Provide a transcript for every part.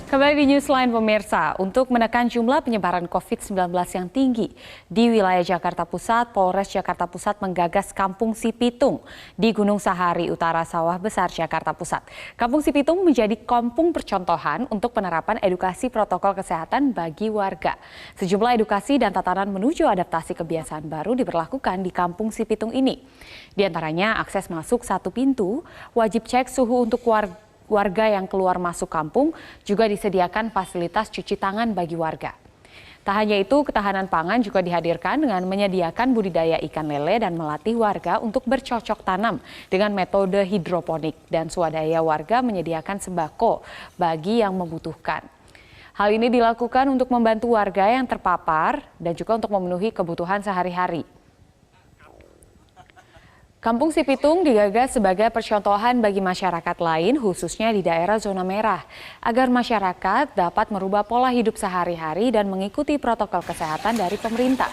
Kembali di Newsline pemirsa, untuk menekan jumlah penyebaran COVID-19 yang tinggi di wilayah Jakarta Pusat, Polres Jakarta Pusat menggagas Kampung Sipitung di Gunung Sahari Utara Sawah Besar, Jakarta Pusat. Kampung Sipitung menjadi kampung percontohan untuk penerapan edukasi protokol kesehatan bagi warga. Sejumlah edukasi dan tatanan menuju adaptasi kebiasaan baru diberlakukan di Kampung Sipitung ini. Di antaranya akses masuk satu pintu, wajib cek suhu untuk warga yang keluar masuk kampung, juga disediakan fasilitas cuci tangan bagi warga. Tak hanya itu, ketahanan pangan juga dihadirkan dengan menyediakan budidaya ikan lele dan melatih warga untuk bercocok tanam dengan metode hidroponik, dan swadaya warga menyediakan sembako bagi yang membutuhkan. Hal ini dilakukan untuk membantu warga yang terpapar dan juga untuk memenuhi kebutuhan sehari-hari. Kampung Sipitung digagas sebagai percontohan bagi masyarakat lain, khususnya di daerah zona merah, agar masyarakat dapat merubah pola hidup sehari-hari dan mengikuti protokol kesehatan dari pemerintah.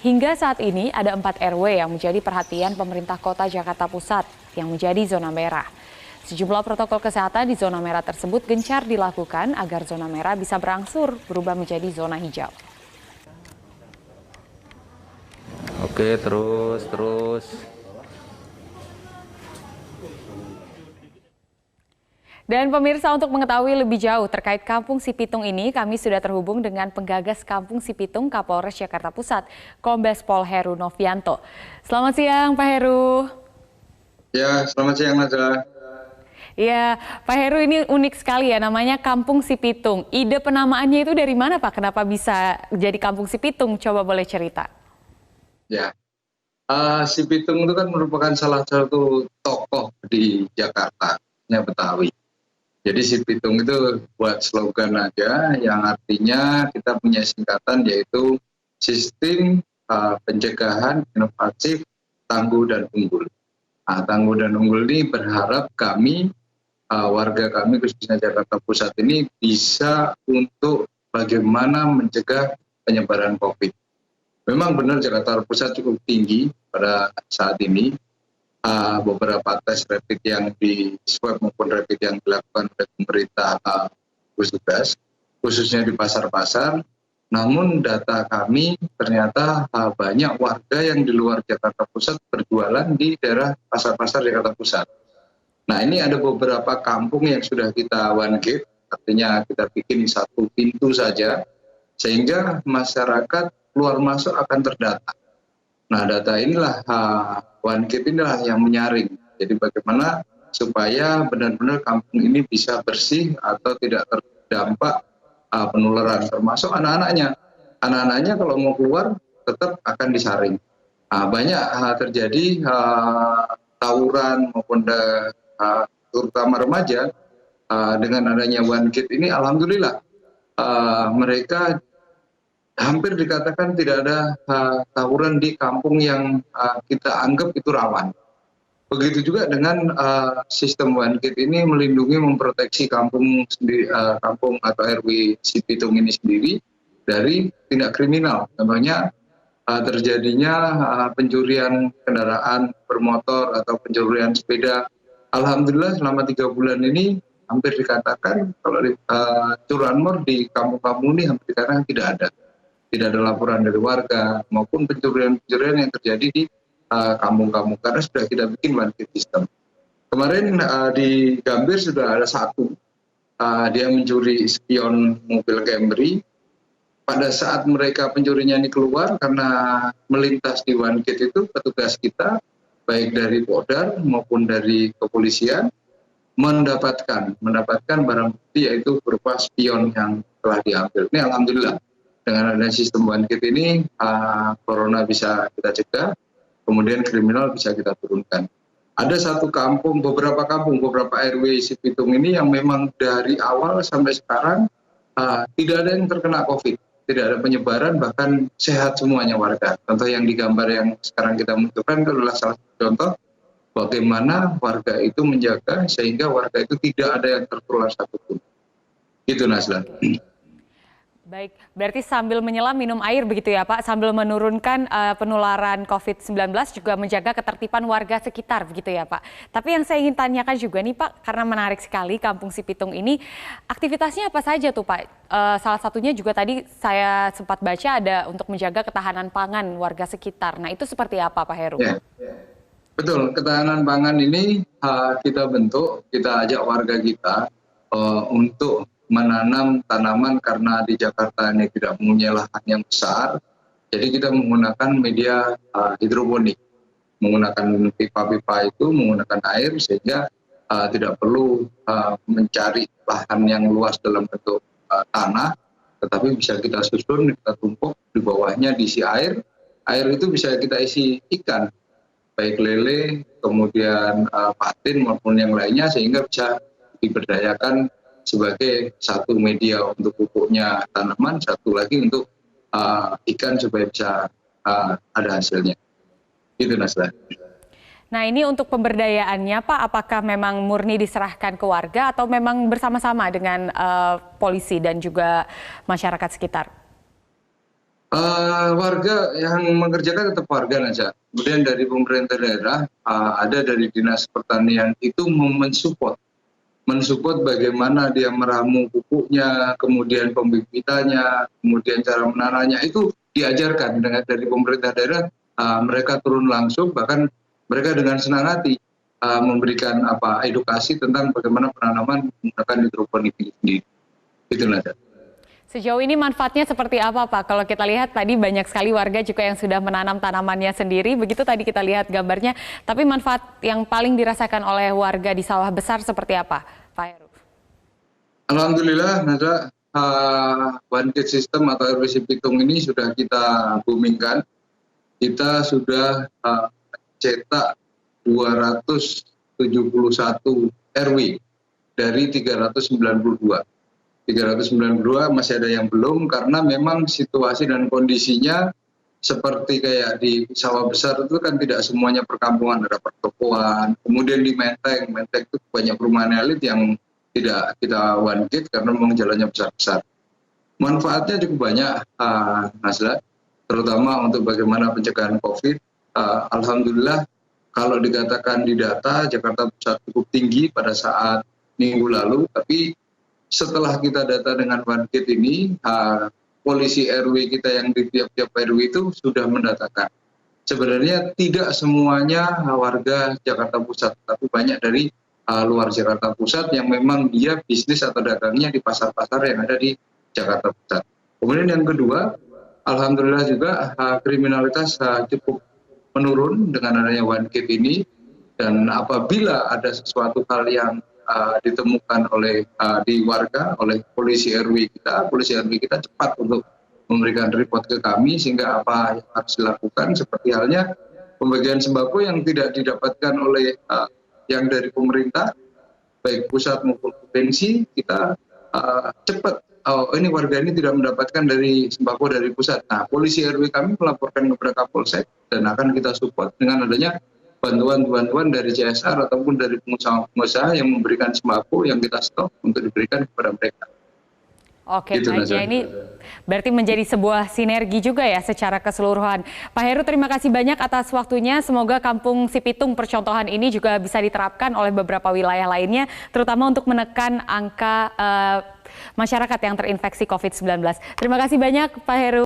Hingga saat ini ada 4 RW yang menjadi perhatian pemerintah kota Jakarta Pusat yang menjadi zona merah. Sejumlah protokol kesehatan di zona merah tersebut gencar dilakukan agar zona merah bisa berangsur berubah menjadi zona hijau. Oke, terus. Dan pemirsa, untuk mengetahui lebih jauh terkait Kampung Sipitung ini, kami sudah terhubung dengan penggagas Kampung Sipitung Kapolres Jakarta Pusat, Kombes Pol Heru Novianto. Selamat siang, Pak Heru. Ya, selamat siang, Nazla. Ya, Pak Heru, ini unik sekali ya, namanya Kampung Sipitung. Ide penamaannya itu dari mana, Pak? Kenapa bisa jadi Kampung Sipitung? Coba boleh cerita. Ya, Sipitung itu kan merupakan salah satu tokoh di Jakarta, Betawi. Jadi Sipitung itu buat slogan aja yang artinya kita punya singkatan yaitu sistem pencegahan inovatif tangguh dan unggul. Tangguh dan unggul ini berharap kami, warga kami khususnya Jakarta Pusat ini bisa untuk bagaimana mencegah penyebaran COVID. Memang benar Jakarta Pusat cukup tinggi pada saat ini. Beberapa tes rapid yang di swab maupun rapid yang dilakukan oleh pemerintah khususnya di pasar-pasar. Namun data kami ternyata banyak warga yang di luar Jakarta Pusat berjualan di daerah pasar-pasar Jakarta Pusat. Nah, ini ada beberapa kampung yang sudah kita one gate, artinya kita bikin satu pintu saja sehingga masyarakat keluar masuk akan terdata. Nah, data inilah one gate inilah yang menyaring. Jadi bagaimana supaya benar-benar kampung ini bisa bersih atau tidak terdampak penularan, termasuk anak-anaknya. Anak-anaknya kalau mau keluar tetap akan disaring. Banyak terjadi tawuran maupun terutama remaja. Dengan adanya one gate ini, alhamdulillah mereka hampir dikatakan tidak ada tawuran di kampung yang kita anggap itu rawan. Begitu juga dengan sistem one gate ini melindungi, memproteksi kampung atau RW Sipitung ini sendiri dari tindak kriminal. Contohnya terjadinya pencurian kendaraan bermotor atau pencurian sepeda. Alhamdulillah selama 3 bulan ini hampir dikatakan kalau curanmor di kampung-kampung ini hampir dikatakan tidak ada. Tidak ada laporan dari warga maupun pencurian-pencurian yang terjadi di kampung-kampung karena sudah kita bikin one gate system. Kemarin di Gambir sudah ada satu, dia mencuri spion mobil Camry. Pada saat mereka pencurinya ini keluar karena melintas di one gate itu, petugas kita baik dari Polda maupun dari kepolisian mendapatkan barang bukti yaitu berupa spion yang telah diambil. Ini alhamdulillah. Dengan adanya sistem one gate ini, corona bisa kita cegah, kemudian kriminal bisa kita turunkan. Ada satu kampung, beberapa RW Sipitung ini yang memang dari awal sampai sekarang tidak ada yang terkena COVID, tidak ada penyebaran, bahkan sehat semuanya warga. Contoh yang digambar yang sekarang kita munculkan adalah salah satu contoh bagaimana warga itu menjaga sehingga warga itu tidak ada yang tertular satupun. Itu, Nazla. Baik, berarti sambil menyelam minum air begitu ya Pak, sambil menurunkan penularan COVID-19 juga menjaga ketertiban warga sekitar begitu ya Pak. Tapi yang saya ingin tanyakan juga nih Pak, karena menarik sekali Kampung Sipitung ini, aktivitasnya apa saja tuh Pak? Salah satunya juga tadi saya sempat baca ada untuk menjaga ketahanan pangan warga sekitar. Nah itu seperti apa Pak Heru? Ya, betul, ketahanan pangan ini kita bentuk, kita ajak warga kita untuk menanam tanaman karena di Jakarta ini tidak mempunyai lahan yang besar. Jadi kita menggunakan media hidroponik, menggunakan pipa-pipa itu, menggunakan air sehingga tidak perlu mencari lahan yang luas dalam bentuk tanah, tetapi bisa kita susun, kita tumpuk, di bawahnya diisi air. Air itu bisa kita isi ikan, baik lele, kemudian patin maupun yang lainnya, sehingga bisa diberdayakan sebagai satu media untuk pupuknya tanaman, satu lagi untuk ikan supaya bisa ada hasilnya. Itu Nasla. Nah ini untuk pemberdayaannya Pak, apakah memang murni diserahkan ke warga atau memang bersama-sama dengan polisi dan juga masyarakat sekitar? Warga yang mengerjakan tetap warga saja. Kemudian dari pemerintah daerah, ada dari Dinas Pertanian itu mensupport bagaimana dia meramu pupuknya, kemudian pembibitannya, kemudian cara menanamnya itu diajarkan dari pemerintah daerah. Mereka turun langsung, bahkan mereka dengan senang hati memberikan edukasi tentang bagaimana penanaman menggunakan hidroponik ini sendiri. Itu saja. Sejauh ini manfaatnya seperti apa Pak? Kalau kita lihat tadi banyak sekali warga juga yang sudah menanam tanamannya sendiri, begitu tadi kita lihat gambarnya. Tapi manfaat yang paling dirasakan oleh warga di sawah besar seperti apa, Pak Heru? Alhamdulillah, Nada, one kit system atau RW Sipitung ini sudah kita boomingkan. Kita sudah cetak 271 RW dari 392. 392 masih ada yang belum karena memang situasi dan kondisinya seperti kayak di sawah besar itu kan tidak semuanya perkampungan, ada pertokoan, kemudian di Menteng itu banyak perumahan elit yang tidak kita one kit karena memang jalannya besar-besar. Manfaatnya cukup banyak, Nasla, terutama untuk bagaimana pencegahan COVID. Alhamdulillah kalau dikatakan di data Jakarta Pusat cukup tinggi pada saat minggu lalu, tapi setelah kita data dengan one kit ini, polisi RW kita yang di tiap-tiap RW itu sudah mendatakan. Sebenarnya tidak semuanya warga Jakarta Pusat, tapi banyak dari luar Jakarta Pusat yang memang dia bisnis atau dagangnya di pasar-pasar yang ada di Jakarta Pusat. Kemudian yang kedua, alhamdulillah juga kriminalitas cukup menurun dengan adanya one kit ini, dan apabila ada sesuatu hal yang ditemukan oleh di warga, oleh polisi RW kita cepat untuk memberikan report ke kami, sehingga apa yang harus dilakukan, seperti halnya pembagian sembako yang tidak didapatkan oleh yang dari pemerintah baik pusat maupun provinsi, kita cepat ini warga ini tidak mendapatkan dari sembako dari pusat. Nah, polisi RW kami melaporkan kepada Kapolsek dan akan kita support dengan adanya bantuan dari CSR ataupun dari pengusaha-pengusaha yang memberikan sembako yang kita stok untuk diberikan kepada mereka. Oke, baik ya, ini berarti menjadi sebuah sinergi juga ya secara keseluruhan. Pak Heru, terima kasih banyak atas waktunya. Semoga Kampung Sipitung percontohan ini juga bisa diterapkan oleh beberapa wilayah lainnya, terutama untuk menekan angka masyarakat yang terinfeksi COVID-19. Terima kasih banyak Pak Heru.